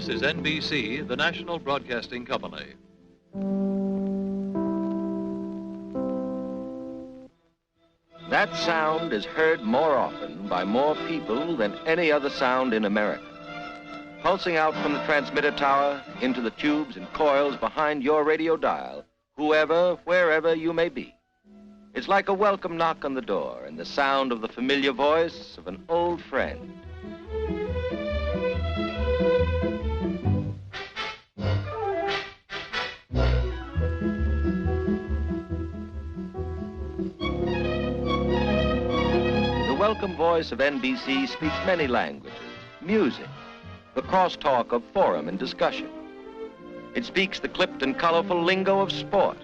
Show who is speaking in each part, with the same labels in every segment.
Speaker 1: This is NBC, the national broadcasting company.
Speaker 2: That sound is heard more often by more people than any other sound in America. Pulsing out from the transmitter tower into the tubes and coils behind your radio dial, whoever, wherever you may be. It's like a welcome knock on the door and the sound of the familiar voice of an old friend. The welcome voice of NBC speaks many languages, music, the crosstalk of forum and discussion. It speaks the clipped and colorful lingo of sport,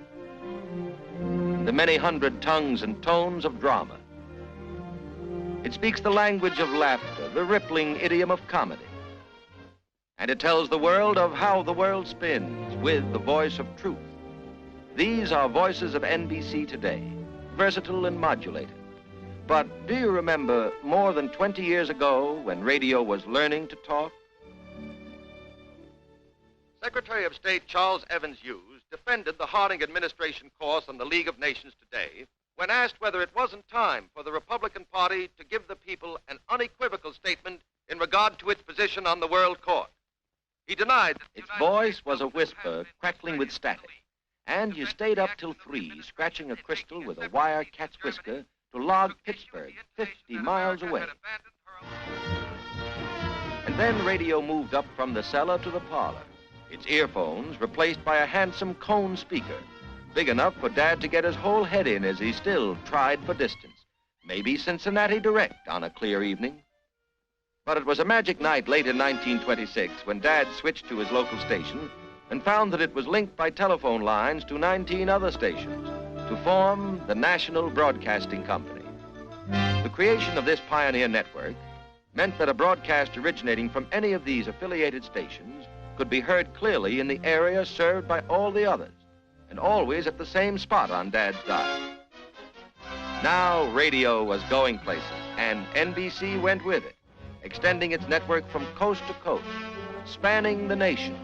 Speaker 2: the many hundred tongues and tones of drama. It speaks the language of laughter, the rippling idiom of comedy. And it tells the world of how the world spins with the voice of truth. These are voices of NBC today, versatile and modulated. But do you remember more than 20 years ago when radio was learning to talk?
Speaker 3: Secretary of State Charles Evans Hughes defended the Harding administration course on the League of Nations today when asked whether it wasn't time for the Republican Party to give the people an unequivocal statement in regard to its position on the World Court. He denied that
Speaker 2: its voice was a whisper crackling with static, and you stayed up till 3 scratching a crystal with a wire cat's whisker to log Pittsburgh 50 miles away. And then radio moved up from the cellar to the parlor, its earphones replaced by a handsome cone speaker, big enough for Dad to get his whole head in as he still tried for distance. Maybe Cincinnati Direct on a clear evening. But it was a magic night late in 1926 when Dad switched to his local station and found that it was linked by telephone lines to 19 other stations to form the National Broadcasting Company. The creation of this pioneer network meant that a broadcast originating from any of these affiliated stations could be heard clearly in the area served by all the others, and always at the same spot on Dad's dial. Now radio was going places, and NBC went with it, extending its network from coast to coast, spanning the nation,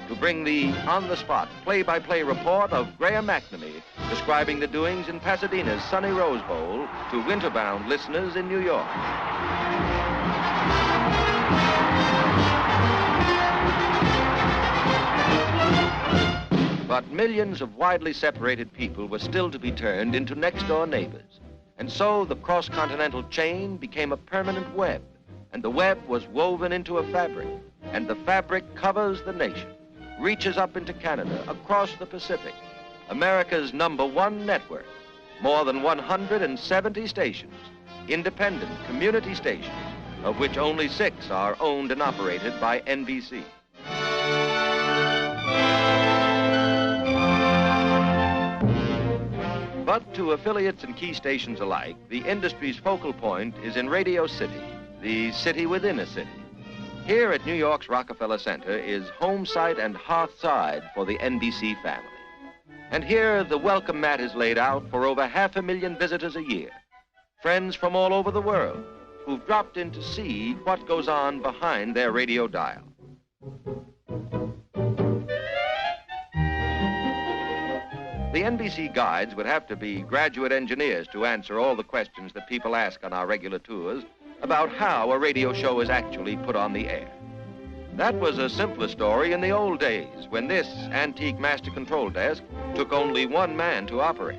Speaker 2: to bring the on-the-spot, play-by-play report of Graham McNamee describing the doings in Pasadena's sunny Rose Bowl to winter-bound listeners in New York. But millions of widely separated people were still to be turned into next-door neighbors. And so the cross-continental chain became a permanent web, and the web was woven into a fabric, and the fabric covers the nation, reaches up into Canada, across the Pacific, America's #1 network, more than 170 stations, independent community stations, of which only 6 are owned and operated by NBC. But to affiliates and key stations alike, the industry's focal point is in Radio City, the city within a city. Here at New York's Rockefeller Center is home site and hearth side for the NBC family. And here the welcome mat is laid out for over 500,000 visitors a year, friends from all over the world who've dropped in to see what goes on behind their radio dial. The NBC guides would have to be graduate engineers to answer all the questions that people ask on our regular tours about how a radio show is actually put on the air. That was a simpler story in the old days when this antique master control desk took only 1 man to operate.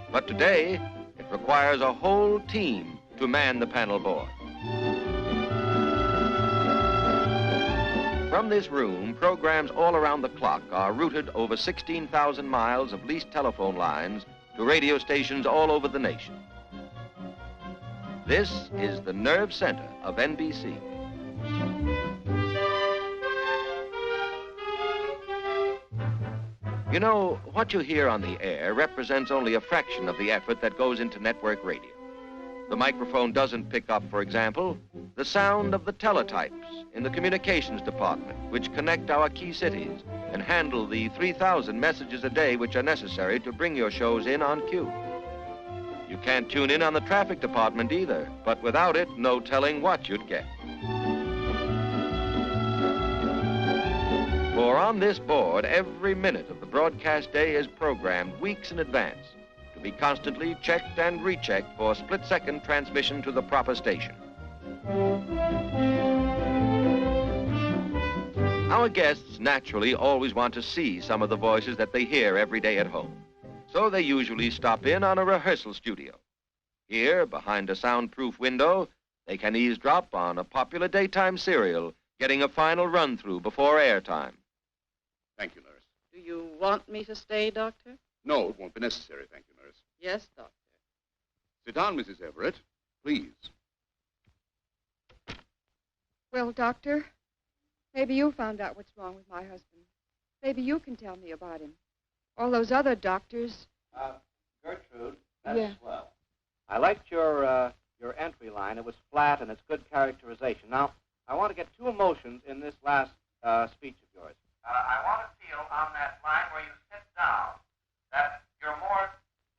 Speaker 2: But today, it requires a whole team to man the panel board. From this room, programs all around the clock are routed over 16,000 miles of leased telephone lines to radio stations all over the nation. This is the nerve center of NBC. You know, what you hear on the air represents only a fraction of the effort that goes into network radio. The microphone doesn't pick up, for example, the sound of the teletypes in the communications department, which connect our key cities and handle the 3,000 messages a day which are necessary to bring your shows in on cue. You can't tune in on the traffic department either, but without it, no telling what you'd get. For on this board, every minute of the broadcast day is programmed weeks in advance to be constantly checked and rechecked for split-second transmission to the proper station. Our guests naturally always want to see some of the voices that they hear every day at home. So they usually stop in on a rehearsal studio. Here, behind a soundproof window, they can eavesdrop on a popular daytime serial, getting a final run-through before airtime.
Speaker 4: Thank you, nurse.
Speaker 5: Do you want me to stay, Doctor?
Speaker 4: No, it won't be necessary, thank you, nurse.
Speaker 5: Yes, Doctor.
Speaker 4: Sit down, Mrs. Everett, please.
Speaker 6: Well, Doctor, maybe you found out what's wrong with my husband. Maybe you can tell me about him. All those other doctors...
Speaker 7: Gertrude, that's
Speaker 6: Yeah.
Speaker 7: swell. I liked your entry line. It was flat and it's good characterization. Now, I want to get two emotions in this last speech of yours. I want to feel on that line where you sit down that you're more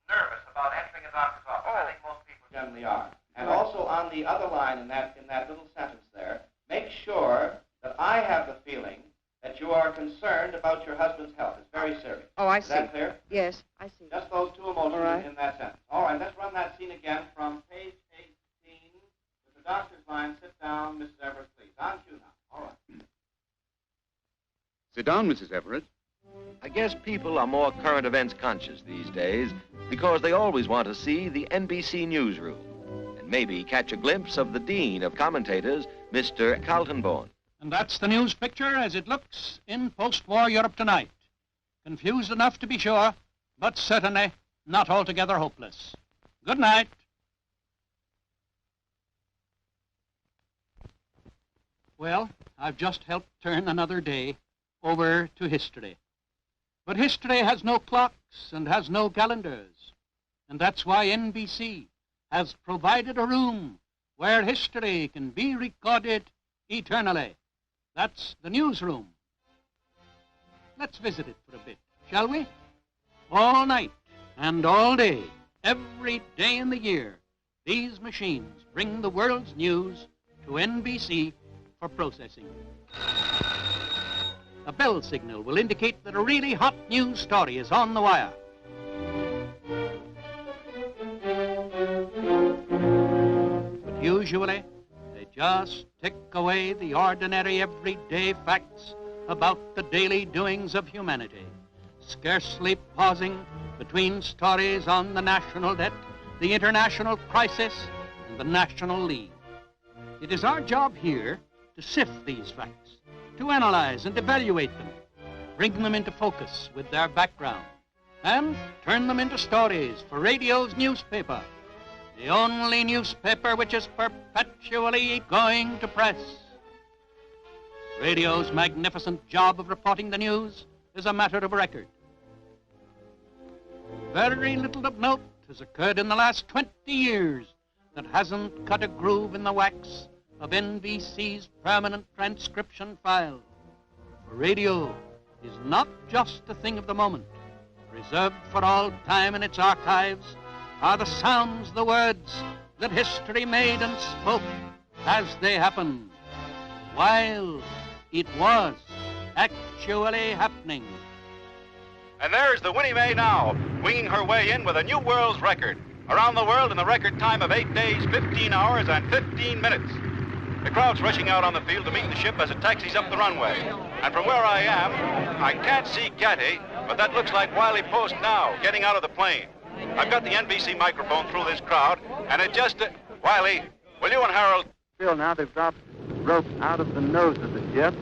Speaker 7: nervous about entering a doctor's office. I think most people generally are. And also on the other line in that little sentence there, make sure that I have the feeling that you are concerned about your husband's health. It's very serious.
Speaker 6: Oh, I
Speaker 7: Is
Speaker 6: see.
Speaker 7: that clear?
Speaker 6: Yes, I see.
Speaker 7: Just those two emotions
Speaker 6: All right.
Speaker 7: in that sentence. All right, let's run that scene again from page 18 with the doctor's line. Sit down, Mrs. Everett, please. On cue now. All right.
Speaker 4: Sit down, Mrs. Everett.
Speaker 2: I guess people are more current events conscious these days because they always want to see the NBC newsroom and maybe catch a glimpse of the dean of commentators, Mr. Kaltenborn.
Speaker 8: And that's the news picture as it looks in post-war Europe tonight. Confused enough to be sure, but certainly not altogether hopeless. Good night. Well, I've just helped turn another day over to history. But history has no clocks and has no calendars. And that's why NBC has provided a room where history can be recorded eternally. That's the newsroom. Let's visit it for a bit, shall we? All night and all day, every day in the year, these machines bring the world's news to NBC for processing. A bell signal will indicate that a really hot news story is on the wire. But usually, they just tick away the ordinary everyday facts about the daily doings of humanity, scarcely pausing between stories on the national debt, the international crisis, and the National League. It is our job here to sift these facts, to analyze and evaluate them, bring them into focus with their background, and turn them into stories for radio's newspaper, the only newspaper which is perpetually going to press. Radio's magnificent job of reporting the news is a matter of record. Very little of note has occurred in the last 20 years that hasn't cut a groove in the wax of NBC's permanent transcription file. For radio is not just a thing of the moment. Reserved for all time in its archives are the sounds, the words that history made and spoke as they happened, while it was actually happening.
Speaker 9: And there's the Winnie Mae now, winging her way in with a new world's record. Around the world in the record time of 8 days, 15 hours, and 15 minutes. The crowd's rushing out on the field to meet the ship as it taxis up the runway. And from where I am, I can't see Catty, but that looks like Wiley Post now, getting out of the plane. I've got the NBC microphone through this crowd, and it just... Wiley, will you and Harold...
Speaker 10: Still, now they've dropped rope out of the nose of the ship,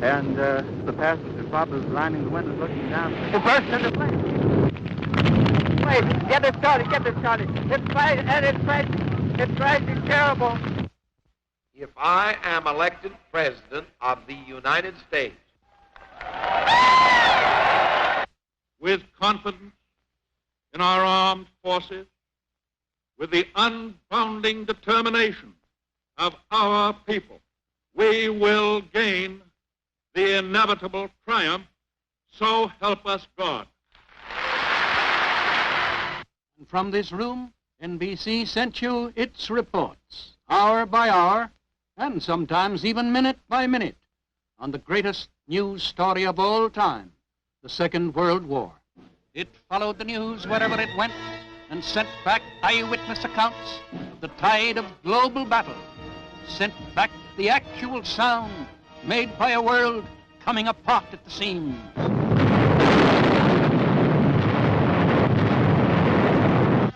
Speaker 10: and the passenger probably lining the windows looking down to burst into flames. Wait, get it started. It's right, and it's rising terrible.
Speaker 3: If I am elected President of the United States,
Speaker 11: with confidence in our armed forces, with the unbounding determination of our people, we will gain the inevitable triumph, so help us God.
Speaker 8: And from this room, NBC sent you its reports, hour by hour, and sometimes even minute by minute, on the greatest news story of all time, the Second World War. It followed the news wherever it went and sent back eyewitness accounts of the tide of global battle, sent back the actual sound made by a world coming apart at the seams.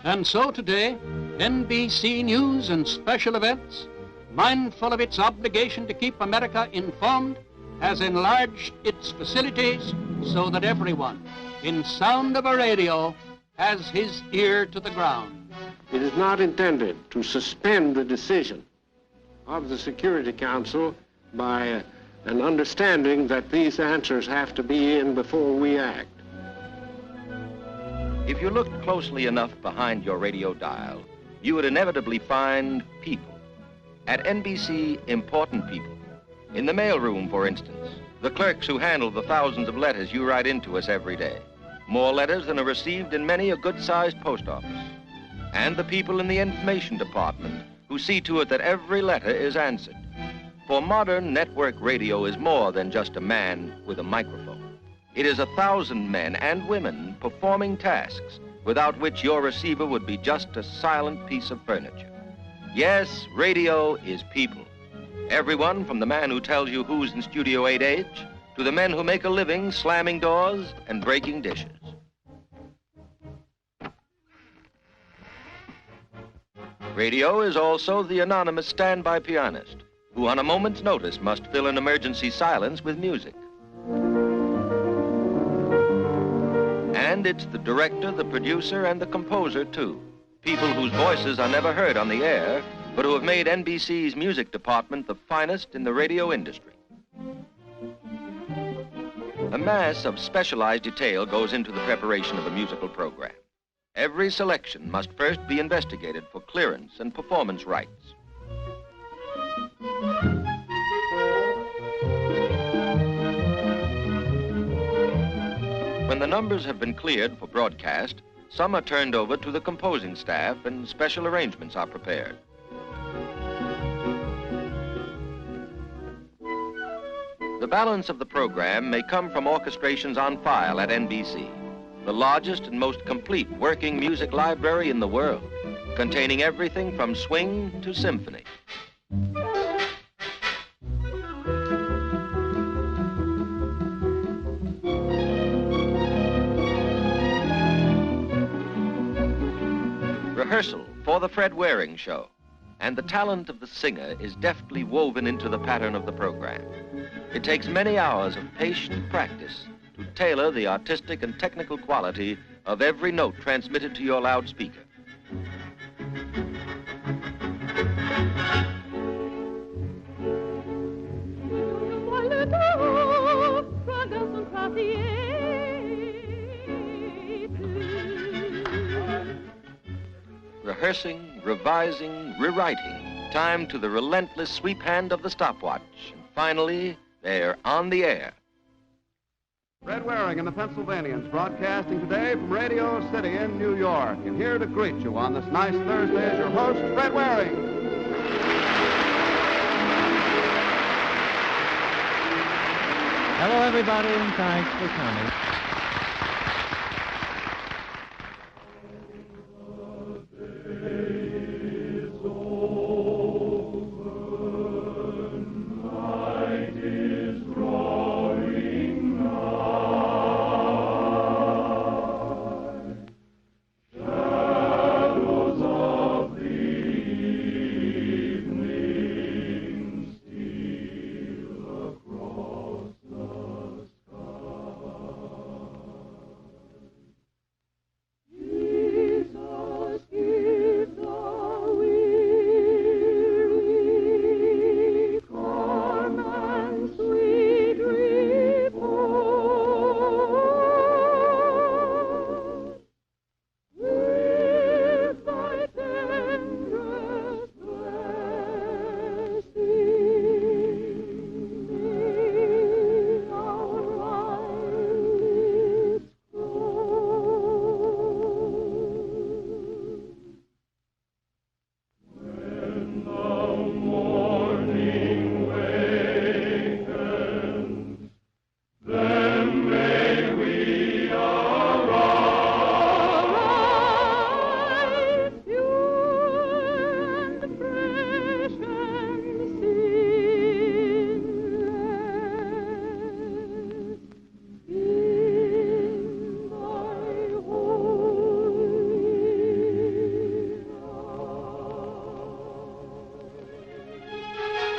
Speaker 8: And so today, NBC News and Special Events, mindful of its obligation to keep America informed, has enlarged its facilities so that everyone in sound of a radio has his ear to the ground.
Speaker 12: It is not intended to suspend the decision of the Security Council by an understanding that these answers have to be in before we act.
Speaker 2: If you looked closely enough behind your radio dial, you would inevitably find people. At NBC, important people. In the mailroom, for instance, the clerks who handle the thousands of letters you write into us every day. More letters than are received in many a good-sized post office. And the people in the information department who see to it that every letter is answered. For modern network radio is more than just a man with a microphone. It is 1,000 men and women performing tasks without which your receiver would be just a silent piece of furniture. Yes, radio is people. Everyone from the man who tells you who's in Studio 8H to the men who make a living slamming doors and breaking dishes. Radio is also the anonymous standby pianist who on a moment's notice must fill an emergency silence with music. And it's the director, the producer, and the composer, too. People whose voices are never heard on the air, but who have made NBC's music department the finest in the radio industry. A mass of specialized detail goes into the preparation of a musical program. Every selection must first be investigated for clearance and performance rights. When the numbers have been cleared for broadcast, some are turned over to the composing staff and special arrangements are prepared. The balance of the program may come from orchestrations on file at NBC, the largest and most complete working music library in the world, containing everything from swing to symphony. Rehearsal for the Fred Waring show, and the talent of the singer is deftly woven into the pattern of the program. It takes many hours of patient practice to tailor the artistic and technical quality of every note transmitted to your loudspeaker. Rehearsing, revising, rewriting, time to the relentless sweep hand of the stopwatch. And finally, they're on the air.
Speaker 13: Fred Waring and the Pennsylvanians broadcasting today from Radio City in New York. And here to greet you on this nice Thursday is your host, Fred Waring.
Speaker 14: Hello, everybody, and thanks for coming.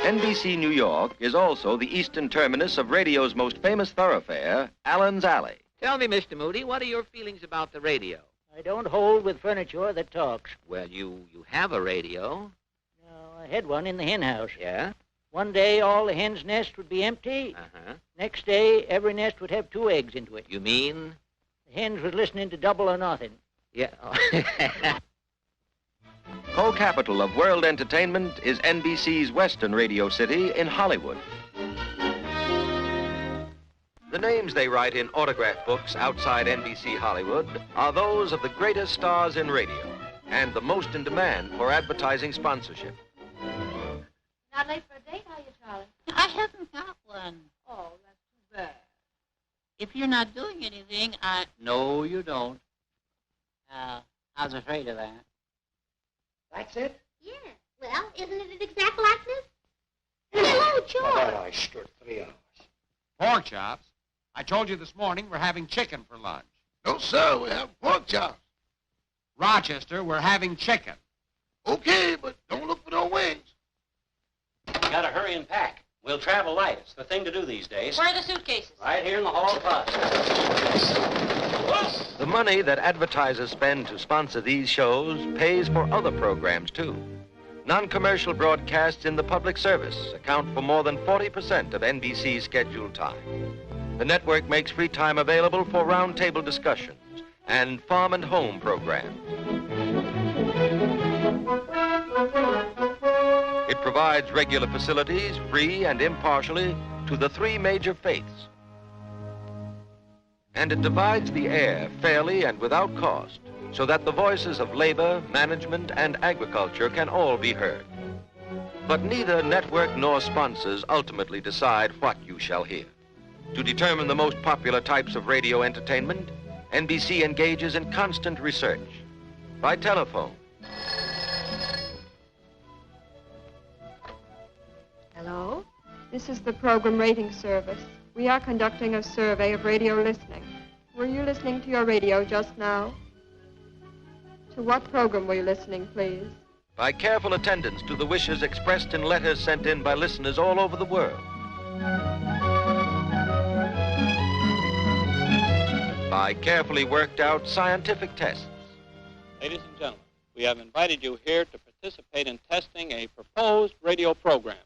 Speaker 2: NBC New York is also the eastern terminus of radio's most famous thoroughfare, Allen's Alley.
Speaker 15: Tell me, Mr. Moody, what are your feelings about the radio?
Speaker 16: I don't hold with furniture that talks.
Speaker 15: Well, you have a radio.
Speaker 16: No, I had one in the hen house.
Speaker 15: Yeah?
Speaker 16: One day, all the hen's nests would be empty.
Speaker 15: Uh-huh.
Speaker 16: Next day, every nest would have 2 eggs into it.
Speaker 15: You mean?
Speaker 16: The hens was listening to Double or Nothing.
Speaker 15: Yeah.
Speaker 2: Co-capital of world entertainment is NBC's Western Radio City in Hollywood. The names they write in autograph books outside NBC Hollywood are those of the greatest stars in radio and the most in demand for advertising sponsorship.
Speaker 17: Not late for a date, are you, Charlie?
Speaker 18: I haven't got one.
Speaker 17: Oh, that's too bad.
Speaker 18: If you're not doing anything,
Speaker 8: No, you don't.
Speaker 16: I was afraid of that.
Speaker 18: That's it? Yeah. Well, isn't it an exact likeness? Hello, George.
Speaker 19: I stood 3 hours.
Speaker 20: Pork chops? I told you this morning we're having chicken for lunch.
Speaker 19: No, sir, we have pork chops.
Speaker 20: Rochester, we're having chicken.
Speaker 19: Okay, but don't look for no wings.
Speaker 21: You gotta hurry and pack. We'll travel light. It's the thing to do these days.
Speaker 17: Where are the suitcases?
Speaker 21: Right here in the hall plus.
Speaker 2: The money that advertisers spend to sponsor these shows pays for other programs, too. Non-commercial broadcasts in the public service account for more than 40% of NBC's scheduled time. The network makes free time available for roundtable discussions and farm and home programs. It provides regular facilities, free and impartially, to the 3 major faiths. And it divides the air fairly and without cost, so that the voices of labor, management, and agriculture can all be heard. But neither network nor sponsors ultimately decide what you shall hear. To determine the most popular types of radio entertainment, NBC engages in constant research by telephone.
Speaker 6: Hello? This is the program rating service. We are conducting a survey of radio listening. Were you listening to your radio just now? To what program were you listening, please?
Speaker 2: By careful attendance to the wishes expressed in letters sent in by listeners all over the world. By carefully worked out scientific tests.
Speaker 22: Ladies and gentlemen, we have invited you here to participate in testing a proposed radio program.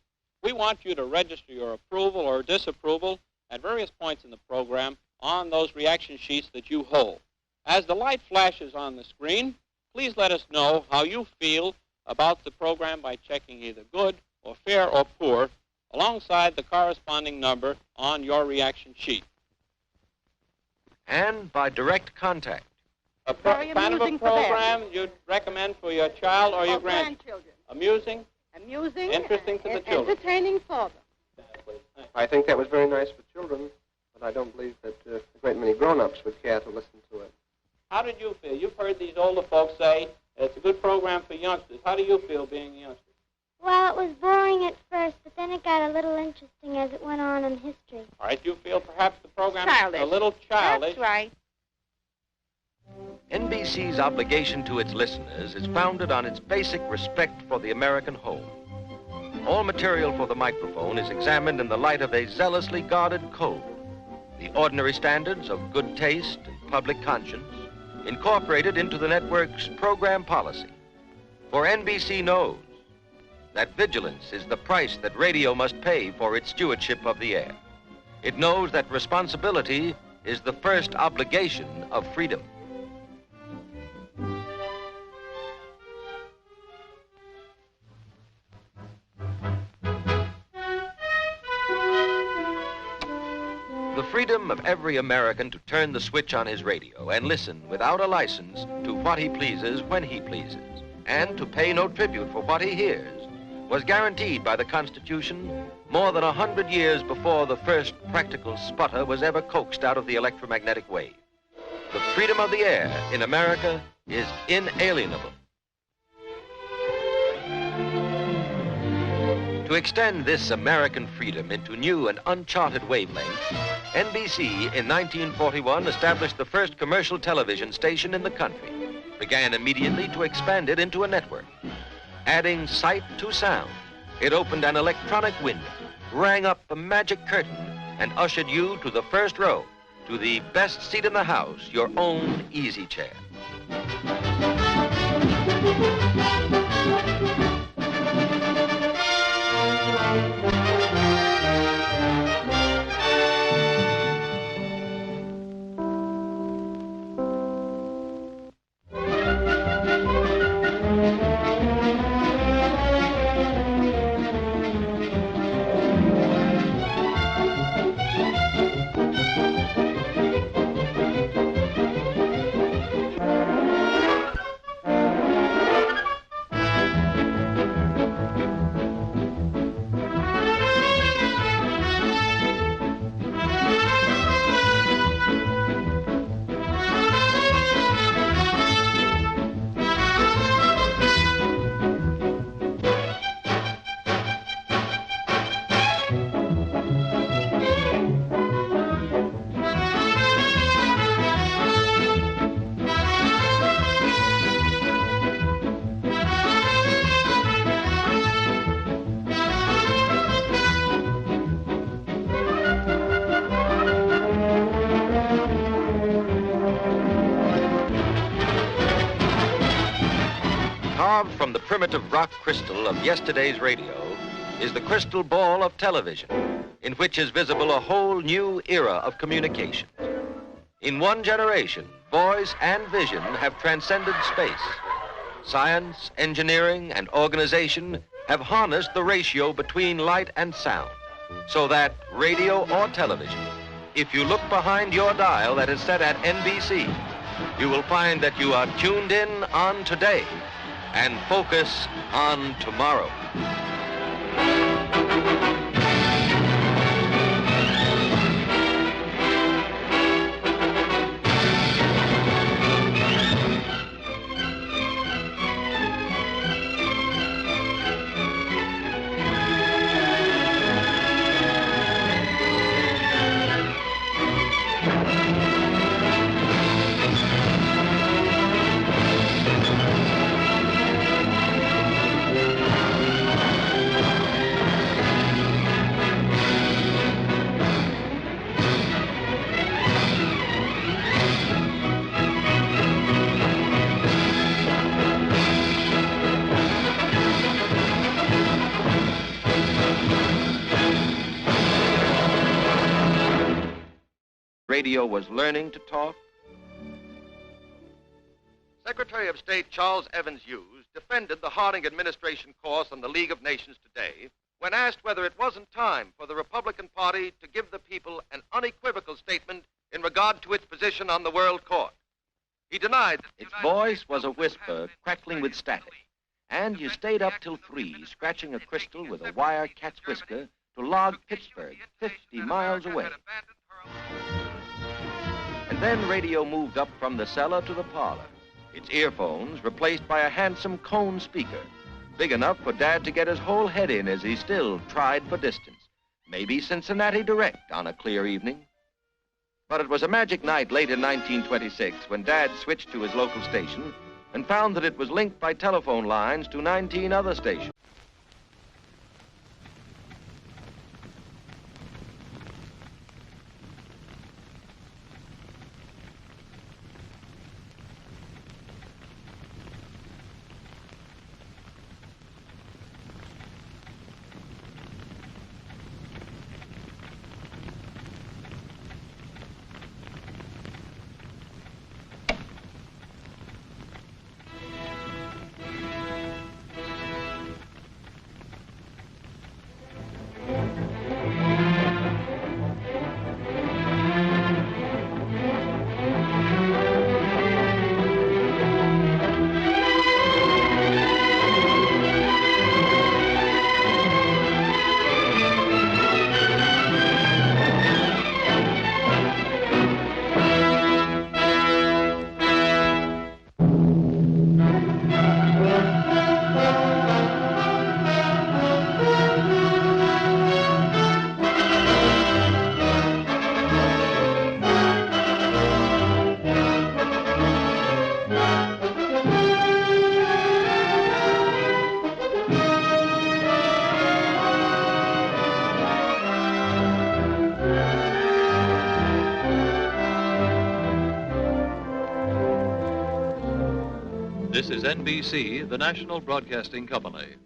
Speaker 22: We want you to register your approval or disapproval at various points in the program on those reaction sheets that you hold. As the light flashes on the screen, please let us know how you feel about the program by checking either good or fair or poor alongside the corresponding number on your reaction sheet.
Speaker 2: And by direct contact.
Speaker 22: A kind of a program you'd recommend for your child or your grandchildren? Amusing?
Speaker 5: Amusing.
Speaker 22: Interesting to the children.
Speaker 5: Entertaining for them.
Speaker 10: I think that was very nice for children, but I don't believe that a great many grown-ups would care to listen to it.
Speaker 22: How did you feel? You've heard these older folks say it's a good program for youngsters. How do you feel being a youngster?
Speaker 17: Well, it was boring at first, but then it got a little interesting as it went on in history.
Speaker 22: All right, you feel perhaps the program
Speaker 5: Childish.
Speaker 22: is a little childish.
Speaker 5: That's right.
Speaker 2: NBC's obligation to its listeners is founded on its basic respect for the American home. All material for the microphone is examined in the light of a zealously guarded code, the ordinary standards of good taste and public conscience, incorporated into the network's program policy. For NBC knows that vigilance is the price that radio must pay for its stewardship of the air. It knows that responsibility is the first obligation of freedom. The freedom of every American to turn the switch on his radio and listen without a license to what he pleases when he pleases, and to pay no tribute for what he hears, was guaranteed by the Constitution more than 100 years before the first practical sputter was ever coaxed out of the electromagnetic wave. The freedom of the air in America is inalienable. To extend this American freedom into new and uncharted wavelengths, NBC in 1941 established the first commercial television station in the country, began immediately to expand it into a network, adding sight to sound, It opened an electronic window, rang up the magic curtain, and ushered you to the first row, to the best seat in the house, your own easy chair. Carved from the primitive rock crystal of yesterday's radio is the crystal ball of television, in which is visible a whole new era of communication. In one generation, voice and vision have transcended space. Science, engineering, and organization have harnessed the ratio between light and sound, so that radio or television, if you look behind your dial that is set at NBC, you will find that you are tuned in on today and focus on tomorrow. Radio was learning to talk.
Speaker 3: Secretary of State Charles Evans Hughes defended the Harding administration course on the League of Nations today when asked whether it wasn't time for the Republican Party to give the people an unequivocal statement in regard to its position on the World Court. He denied that
Speaker 2: its voice was a whisper crackling with static, and you stayed up till 3 scratching a crystal with a wire cat's whisker to log Pittsburgh 50 miles away. And then radio moved up from the cellar to the parlor, its earphones replaced by a handsome cone speaker, big enough for Dad to get his whole head in as he still tried for distance. Maybe Cincinnati direct on a clear evening. But it was a magic night late in 1926 when Dad switched to his local station and found that it was linked by telephone lines to 19 other stations.
Speaker 1: This is NBC, the national broadcasting company.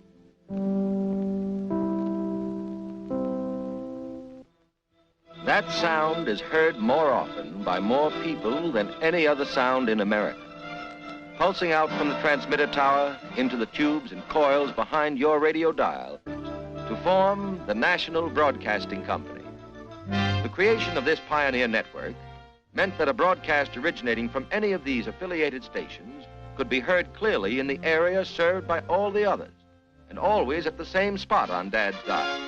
Speaker 2: That sound is heard more often by more people than any other sound in America. Pulsing out from the transmitter tower into the tubes and coils behind your radio dial to form the National Broadcasting Company. The creation of this pioneer network meant that a broadcast originating from any of these affiliated stations could be heard clearly in the area served by all the others, and always at the same spot on Dad's dial.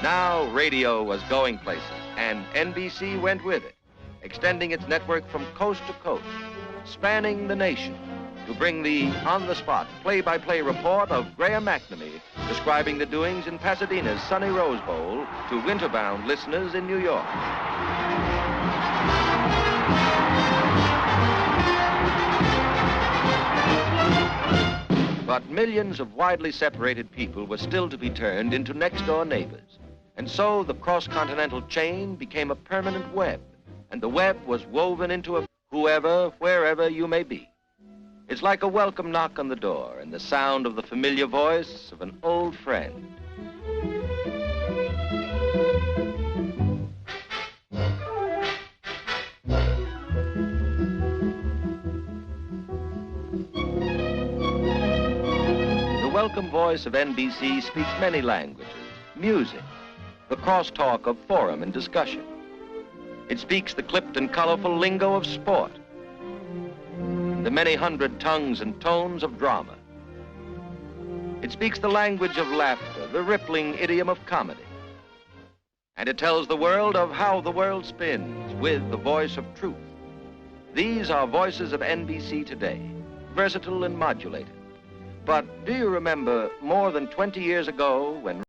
Speaker 2: Now radio was going places, and NBC went with it, extending its network from coast to coast, spanning the nation, to bring the on-the-spot, play-by-play report of Graham McNamee describing the doings in Pasadena's sunny Rose Bowl to winter-bound listeners in New York. But millions of widely separated people were still to be turned into next-door neighbors. And so the cross-continental chain became a permanent web, and the web was woven into a whoever, wherever you may be. It's like a welcome knock on the door and the sound of the familiar voice of an old friend. The welcome voice of NBC speaks many languages, music, the crosstalk of forum and discussion. It speaks the clipped and colorful lingo of sport, the many hundred tongues and tones of drama. It speaks the language of laughter, the rippling idiom of comedy. And it tells the world of how the world spins with the voice of truth. These are voices of NBC today, versatile and modulated. But do you remember more than 20 years ago when